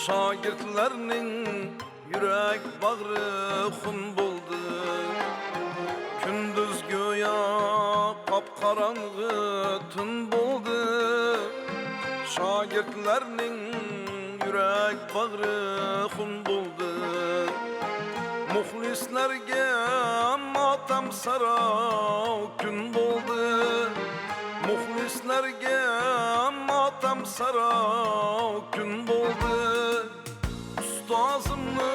Şagirdlerinin yürek bağrı xun buldu. Gündüz göya kapkaranğı tün buldu. Şagirdlerinin yürek bağrı xun buldu. Muxlislerge matam sarau gün buldu. Muxlislerge matam sarau gün buldu. Ustazımı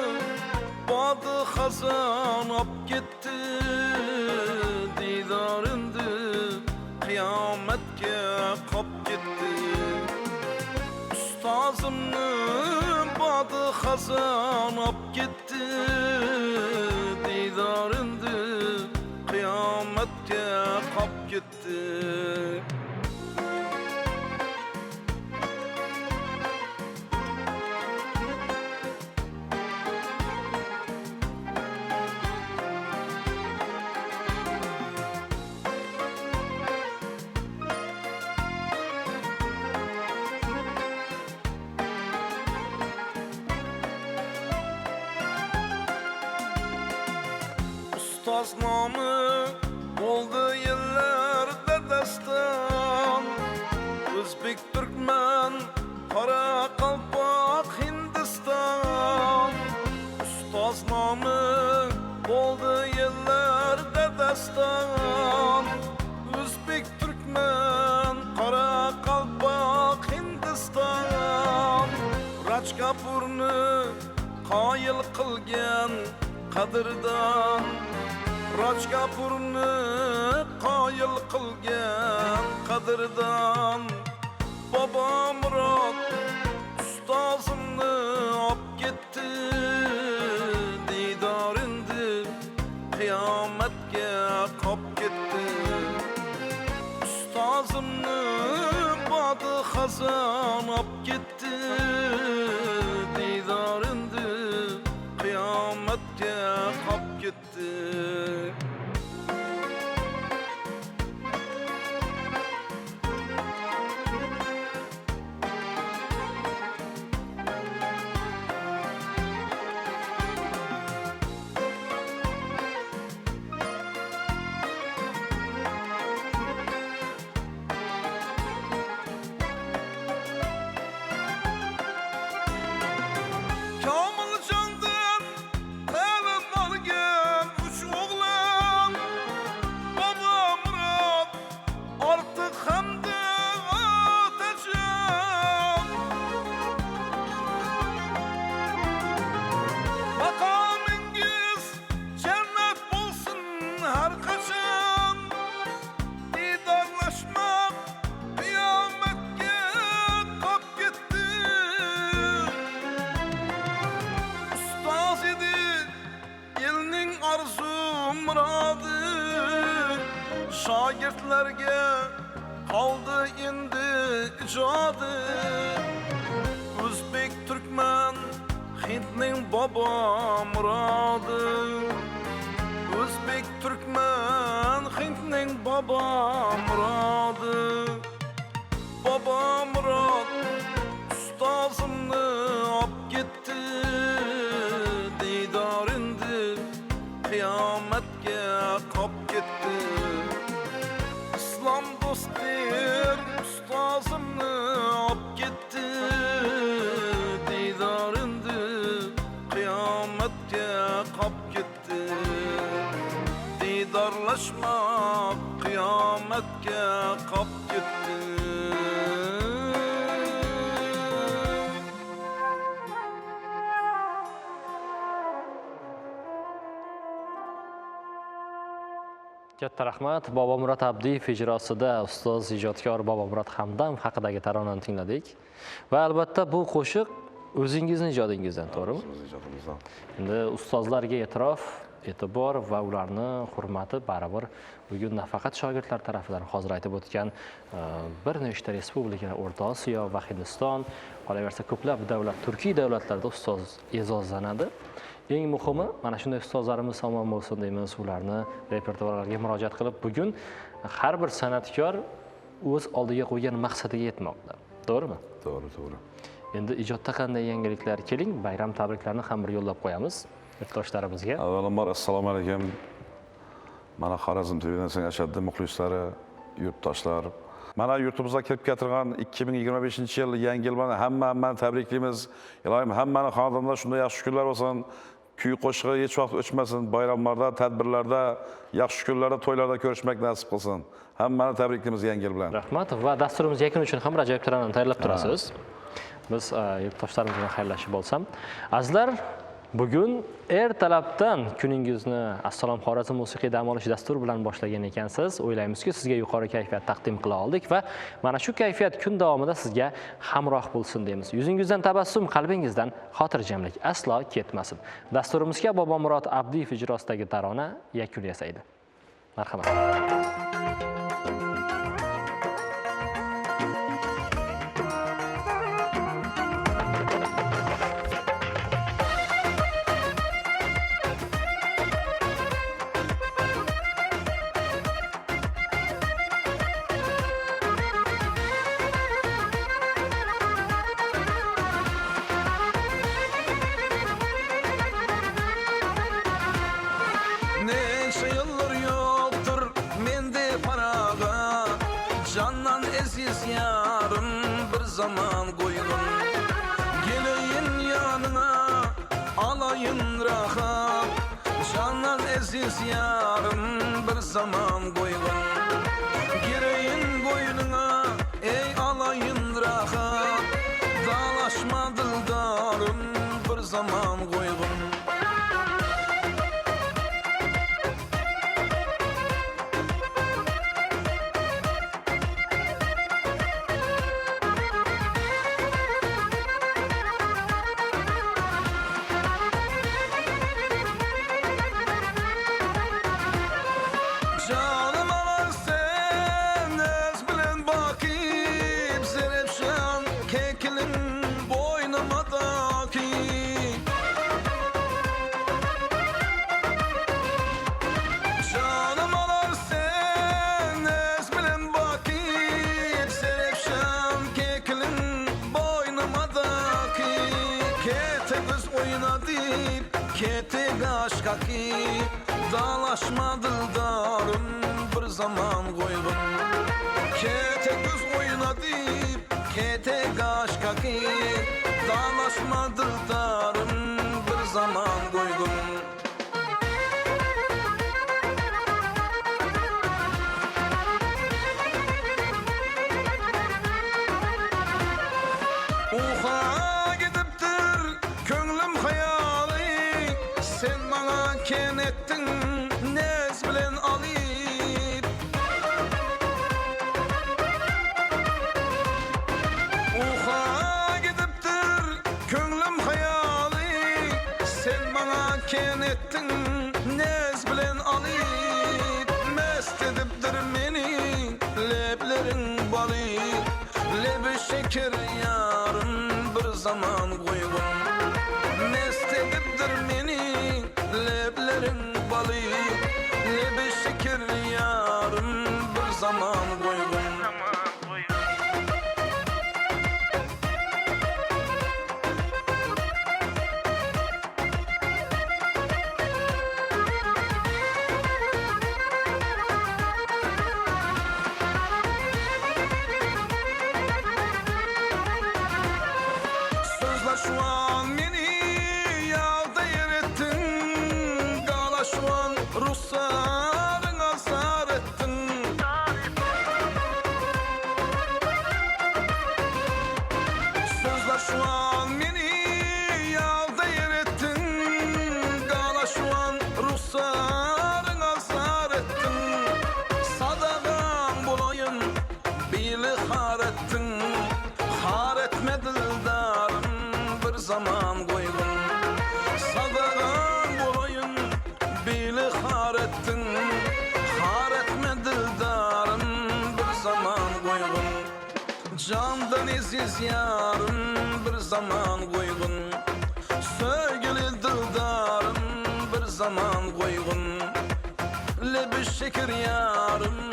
badı xazan ap gitti. Didarındı kıyametke kap gitti. Ustazımı badı xazan ap gitti. Didarındı kıyametke kap gitti. Ustaz namı oldu yıllarda destan. Özbek, Türkmen, Kara Kalpak, Hindistan. Ustaz namı oldu yıllarda destan. Özbek, Türkmen, Kara Kalpak, Hindistan. Raj Kapurni qoyil qilgan qadrdan. Raj Kapurni qoyil qilgan qadrdan. Baba Murod ustozimni op ketdi. Didoringni qiyomatga qop ketdi. Ustozimni bodi xazon op ketdi. Didoringni qiyomatga qop ketdi. Şagirdlerge kaldı indi icadı. Özbek, Türkmen, Hintning baba muradı. Özbek, Türkmen, Hintning baba muradı. Baba Murod ustozimni op ketdi. Didoringni qiyomatga qop ketdi. İslam dostlar ustozimni op ketdi. Didoringni qiyomatga qop ketdi. Didorlashmoq qiyomatga qop ketdi. Katta rahmat. Bobomurod Abdiyev ijrosida ustoz ijodkor Bobomurod Hamdam haqidagi taronani tingladik. Va albatta bu qo'shiq o'zingizning ijodingizdan, to'g'rimi? O'zimiz ijodimizdan. Endi ustozlarga e'tirof, e'tibor va ularni hurmati baribir bugun nafaqat shogirdlar tarafidan hozir aytib o'tgan bir nechta respublika, O'rta Osiyo va Hindiston, qolaversa ko'plab davlat, turkiy davlatlarda ustoz e'zozlanadi. Eng muhimi mana shunday ustozlarimiz omon bo'lsin deymiz, ularni repertuarlarga murojaat qilib bugun har bir san'atkor o'z oldiga qo'ygan maqsadiga yetmoqda. To'g'rimi? To'g'ri, to'g'ri. Endi ijodda qanday yangiliklar keling, bayram tabriklarini ham bir yo'llab qo'yamiz yurtdoshlarimizga. Avvalambor assalomu alaykum. Mana Xorazm televidensiya ashaddiy muxlislari, yurtdoshlar. Mana yurtimizga kirib keltirgan 2025-yil yangi yil bilan hammani tabriklaymiz. Ilohim hammani xonadonida shunday yaxshi kunlar bo'lsin. Kuy qo'shig'i hech vaqt o'chmasin. Bayramlarda, tadbirlarda, yaxshi kunlarda, to'ylarda ko'rishmak nasib qilsin. Hammani tabriklaymiz yangi yil bilan. Rahmat va dasturimiz yakuni uchun ham Rajab Turanni tayyorlab turasiz. Biz yurtdoshlarimiz bilan xayrlashib bo'lsam. Azizlar, bugun ertalabdan kuningizni Assalom Xorazm musiqiy dam olish dasturi bilan boshlagan ekansiz. O'ylaymizki, sizga yuqori kayfiyat taqdim qila oldik va mana shu kayfiyat kun davomida sizga hamroh bo'lsin deymiz. Yuzingizdan tabassum, qalbingizdan xotirjamlik aslo ketmasin. Dasturimizga Bobomurod Abdiyev ijrosidagi tarona yakun yasaydi. Marhamat. Neçe yıllar yoktur mende paraga, candan eziz yarım bir zaman koydum. Geleyin yanına alayın rahat, candan eziz yarım bir zaman koydum. Gireyin boynuna ey alayın rahat, dalaşma dıldarım bir zaman koydum. Canım alan sen ez bilen bakip Zerepşan kekilin boynuma daki. Canım alan sen ez bilen bakip Zerepşan kekilin boynuma daki. Kete kız oynadı kete aşka ki. Dalaşma dıldarım bir zaman koydum. Kete kız oynadı, kete kaşka ki. Dalaşma dıldarım bir zaman koydum. Uha gidiptir könglim hayali. Sen bana kenettin nez bilen alayım. Uha gidiptir könglim hayali. Sen bana kenettin nez bilen alayım. Mest ediptir meni leblerin balı. Lebi şeker yarım bir zaman koydum. Mest ediptir meni leblerin balı. Lebi şeker yarım bir zaman koydum. Sözler şu an beni yağda yer ettin. Gala şu an ruhsarın azar ettin. Sözler şu an beni yağda yer ettin. Gala şu an ruhsarın azar ettin. Sadağın bulayın bili har ettin. Har etme dıldarım bir zaman koydum. Sadağın bulayın bili har ettin. Har etme dıldarım bir zaman koydum. Candan eziz yarım bir zaman koydum. Sevgili dıldarım bir zaman koydum. Lebi şeker yarım